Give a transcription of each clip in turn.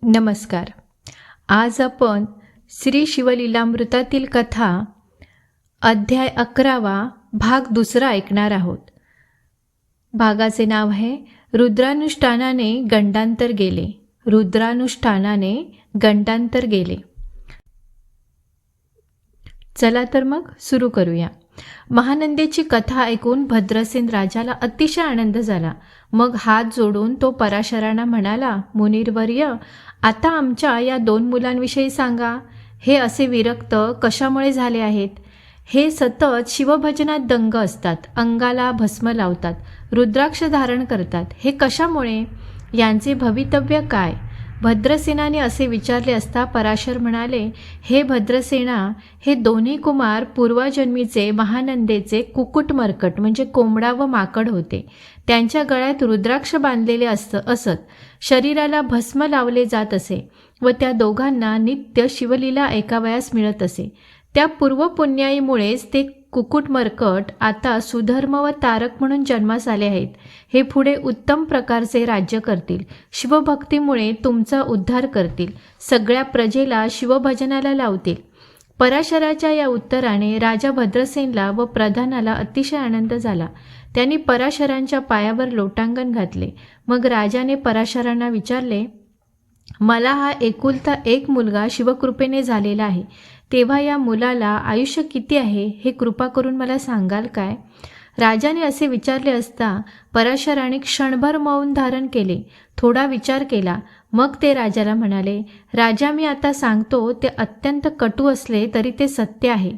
नमस्कार. आज आपण श्री शिवलीलामृतातील कथा अध्याय 11 भाग 2 ऐकणार आहोत. भागाचे नाव आहे रुद्रानुष्ठानाने गंडांतर गेले. रुद्रानुष्ठानाने गंडांतर गेले. चला तर मग सुरू करूया. महानंदेची कथा ऐकून भद्रसेन राजाला अतिशय आनंद झाला. मग हात जोडून तो पराशरांना म्हणाला, मुनीरवर्य, आता आमच्या या 2 मुलांविषयी सांगा. हे असे विरक्त कशामुळे झाले आहेत? हे सतत शिवभजनात दंग असतात, अंगाला भस्म लावतात, रुद्राक्ष धारण करतात. हे कशामुळे? यांचे भवितव्य काय? भद्रसेनाने असे विचारले असता पराशर म्हणाले, हे भद्रसेना, हे दोन्ही कुमार पूर्वजन्मीचे महानंदेचे कुकुट मरकट म्हणजे कोंबडा व माकड होते. त्यांच्या गळ्यात रुद्राक्ष बांधलेले असत. शरीराला भस्म लावले जात असे व त्या दोघांना नित्य शिवलीला ऐकावयास मिळत असे. त्या पूर्वपुण्याईमुळेच ते कुकुट मरकट आता सुधर्म व तारक म्हणून जन्मास आले आहेत. हे पुढे उत्तम प्रकारचे राज्य करतील, शिवभक्तीमुळे तुमचा उद्धार करतील, सगळ्या प्रजेला शिवभजनाला लावतील. पराशराच्या या उत्तराने राजा भद्रसेनला व प्रधानाला अतिशय आनंद झाला. त्यांनी पराशरांच्या पायावर लोटांगण घातले. मग राजाने पराशरांना विचारले, मला हा एकुलता एक मुलगा शिवकृपेने झालेला आहे. तेव्हा या मुलाला आयुष्य किती आहे हे कृपा करून मला सांगाल काय? राजाने असे विचारले असता पराशराने क्षणभर मौन धारण केले. थोडा विचार केला. मग ते राजाला म्हणाले, राजा, मी आता सांगतो ते अत्यंत कटू असले तरी ते सत्य आहे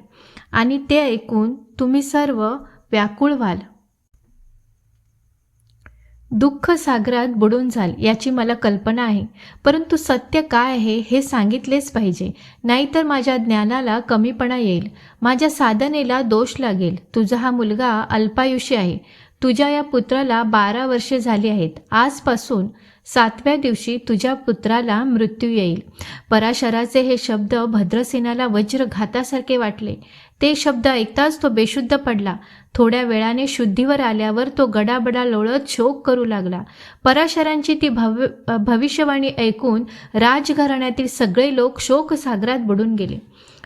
आणि ते ऐकून तुम्ही सर्व व्याकुळ व्हाल. दुःख सागरात बुडून जाल याची मला कल्पना आहे, परंतु सत्य काय आहे हे सांगितलेच पाहिजे, नाहीतर माझ्या ज्ञानाला कमीपणा येईल, माझ्या साधनेला दोष लागेल. तुझा हा मुलगा अल्पायुषी आहे. तुझ्या या पुत्राला 12 वर्षे झाली आहेत. आजपासून 7व्या दिवशी तुझ्या पुत्राला मृत्यू येईल. पराशराचे हे शब्द भद्रसेनाला वज्रघातासारखे वाटले. ते शब्द ऐकताच तो बेशुद्ध पडला. थोड्या वेळाने शुद्धीवर आल्यावर तो गडाबडा लोळत शोक करू लागला. पराशरांची ती भविष्यवाणी ऐकून राजघराण्यातील सगळे लोक शोकसागरात बुडून गेले.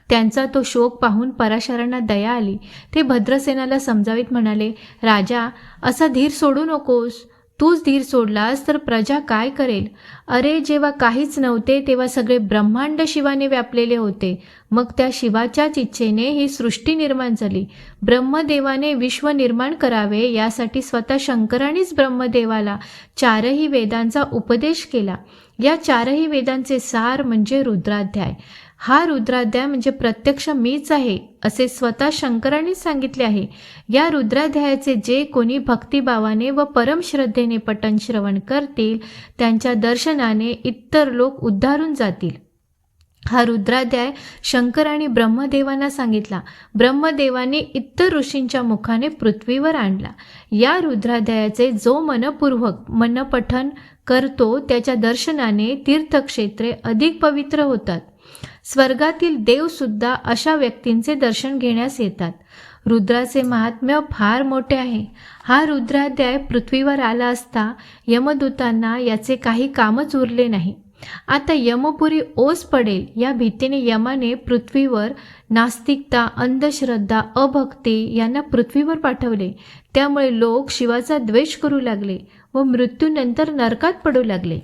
त्यांचा तो शोक पाहून पराशरांना दया आली. ते भद्रसेनाला समजावीत म्हणाले, राजा, असा धीर सोडू नकोस. तूच धीर सोडलास तर प्रजा काय करेल? अरे, जेव्हा काहीच नव्हते तेव्हा सगळे ब्रह्मांड शिवाने व्यापलेले होते. मग त्या शिवाच्याच इच्छेने ही सृष्टी निर्माण झाली. ब्रह्मदेवाने विश्व निर्माण करावे यासाठी स्वतः शंकरानेच ब्रह्मदेवाला 4ही वेदांचा उपदेश केला. या 4ही वेदांचे सार म्हणजे रुद्राध्याय. हा रुद्राध्याय म्हणजे प्रत्यक्ष मीच आहे असे स्वतः शंकरांनी सांगितले आहे. या रुद्राध्यायाचे जे कोणी भक्तिभावाने व परमश्रद्धेने पठण श्रवण करतील त्यांच्या दर्शनाने इतर लोक उद्धारून जातील. हा रुद्राध्याय शंकरांनी ब्रह्मदेवांना सांगितला. ब्रह्मदेवाने इतर ऋषींच्या मुखाने पृथ्वीवर आणला. या रुद्राध्यायाचे जो मनपूर्वक मनपठन करतो त्याच्या दर्शनाने तीर्थक्षेत्रे अधिक पवित्र होतात. स्वर्गातील देवसुद्धा अशा व्यक्तींचे दर्शन घेण्यास येतात. रुद्राचे महात्म्य फार मोठे आहे. हा रुद्राध्याय पृथ्वीवर आला असता यमदूतांना याचे काही कामच उरले नाही. आता यमपुरी ओस पडेल या भीतीने यमाने पृथ्वीवर नास्तिकता, अंधश्रद्धा, अभक्ती यांना पृथ्वीवर पाठवले. त्यामुळे लोक शिवाचा द्वेष करू लागले व मृत्यूनंतर नरकात पडू लागले.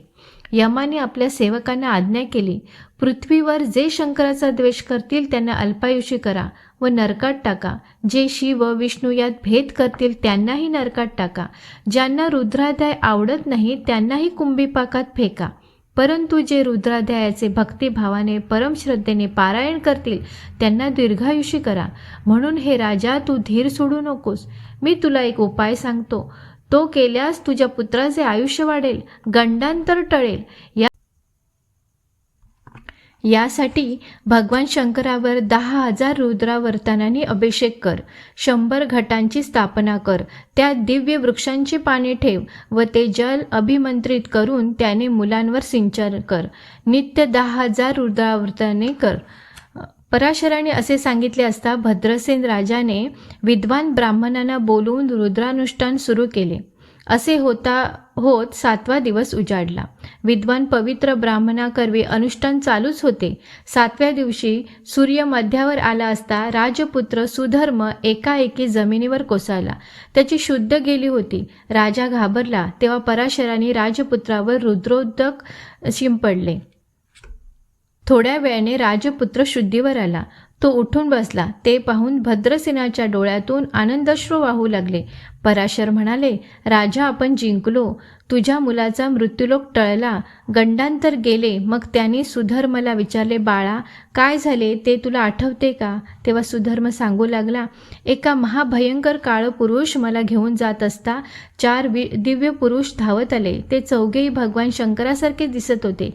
यमाने आपल्या सेवकांना आज्ञा केली, पृथ्वीवर जे शंकराचा द्वेष करतील त्यांना अल्पायुषी करा व नरकात टाका. जे शिव विष्णू यात भेद करतील त्यांनाही नरकात टाका. ज्यांना रुद्राध्याय आवडत नाही त्यांनाही कुंभीपाकात फेका. परंतु जे रुद्राध्यायाचे भक्तिभावाने परमश्रद्धेने पारायण करतील त्यांना दीर्घायुषी करा. म्हणून हे राजा, तू धीर सोडू नकोस. मी तुला एक उपाय सांगतो. तो केल्यास तुझ्या पुत्राचे आयुष्य वाढेल, गंडांतर टळेल. यासाठी भगवान शंकरावर 10,000 रुद्रावर्तनांनी अभिषेक कर. 100 घटांची स्थापना कर. त्यात दिव्य वृक्षांची पाने ठेव व ते जल अभिमंत्रित करून त्याने मुलांवर सिंचन कर. नित्य 10,000 रुद्रावर्तने कर. पराशराने असे सांगितले असता भद्रसेन राजाने विद्वान ब्राह्मणांना बोलवून रुद्रानुष्ठान सुरू केले. असे होत 7वा दिवस उजाडला. विद्वान पवित्र ब्राह्मणाकरवी अनुष्ठान चालूच होते. 7व्या दिवशी सूर्य मध्यावर आला असता राजपुत्र सुधर्म एकाएकी जमिनीवर कोसळला. त्याची शुद्ध गेली होती. राजा घाबरला. तेव्हा पराशराने राजपुत्रावर रुद्रोदक शिंपडले. थोड्या वेळाने राजपुत्र शुद्धीवर आला. तो उठून बसला. ते पाहून भद्रसेनाच्या डोळ्यातून आनंदाश्रू वाहू लागले. पराशर म्हणाले, राजा, आपण जिंकलो. तुझ्या मुलाचा मृत्यूलोक टळला. गंडांतर गेले. मग त्यांनी सुधर्मला विचारले, बाळा, काय झाले ते तुला आठवते का? तेव्हा सुधर्म सांगू लागला, एका महाभयंकर काळ पुरुष मला घेऊन जात असता 4 दिव्य पुरुष धावत आले. ते चौघेही भगवान शंकरासारखे दिसत होते.